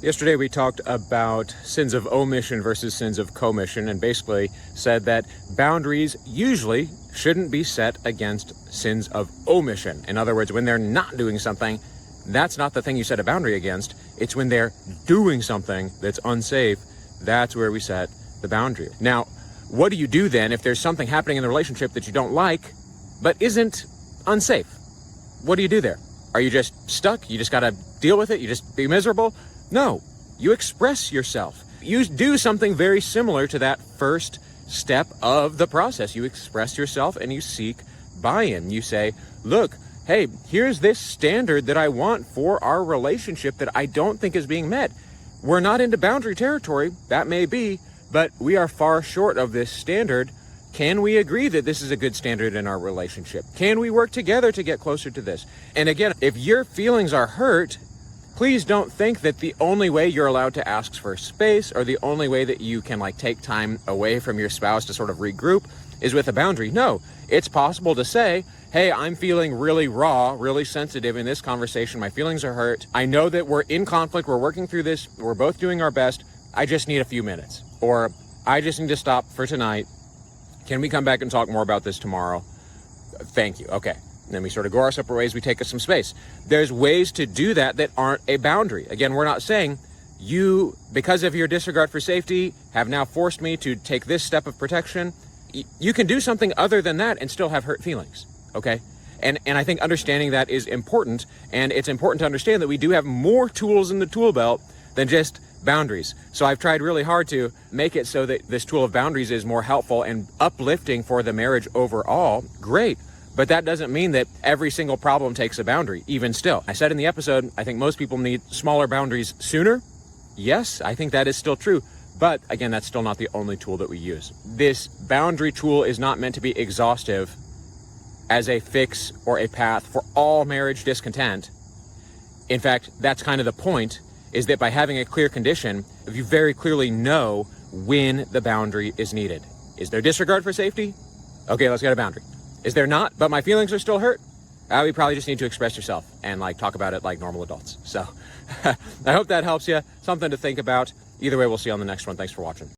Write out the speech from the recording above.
Yesterday we talked about sins of omission versus sins of commission, and basically said that boundaries usually shouldn't be set against sins of omission. In other words, when they're not doing something, that's not the thing you set a boundary against. It's when they're doing something that's unsafe, that's where we set the boundary. Now, what do you do then if there's something happening in the relationship that you don't like, but isn't unsafe? What do you do there? Are you just stuck? You just gotta deal with it? You just be miserable? No, you express yourself. You do something very similar to that first step of the process. You express yourself and you seek buy-in. You say, look, hey, here's this standard that I want for our relationship that I don't think is being met. We're not into boundary territory, that may be, but we are far short of this standard. Can we agree that this is a good standard in our relationship? Can we work together to get closer to this? And again, if your feelings are hurt, please don't think that the only way you're allowed to ask for space or the only way that you can take time away from your spouse to sort of regroup is with a boundary. No, it's possible to say, hey, I'm feeling really raw, really sensitive in this conversation. My feelings are hurt. I know that we're in conflict. We're working through this. We're both doing our best. I just need a few minutes, or I just need to stop for tonight. Can we come back and talk more about this tomorrow? Thank you. Okay. And then we sort of go our separate ways. We take us some space. There's ways to do that that aren't a boundary. Again, we're not saying you, because of your disregard for safety, have now forced me to take this step of protection. You can do something other than that and still have hurt feelings. Okay. And I think understanding that is important. And it's important to understand that we do have more tools in the tool belt than just boundaries. So I've tried really hard to make it so that this tool of boundaries is more helpful and uplifting for the marriage overall. Great. But that doesn't mean that every single problem takes a boundary, even still. I said in the episode, I think most people need smaller boundaries sooner. Yes, I think that is still true. But again, that's still not the only tool that we use. This boundary tool is not meant to be exhaustive as a fix or a path for all marriage discontent. In fact, that's kind of the point, is that by having a clear condition, you very clearly know when the boundary is needed. Is there disregard for safety? Okay, let's get a boundary. Is there not, but my feelings are still hurt? We probably just need to express yourself and talk about it like normal adults. So I hope that helps you. Something to think about. Either way, we'll see you on the next one. Thanks for watching.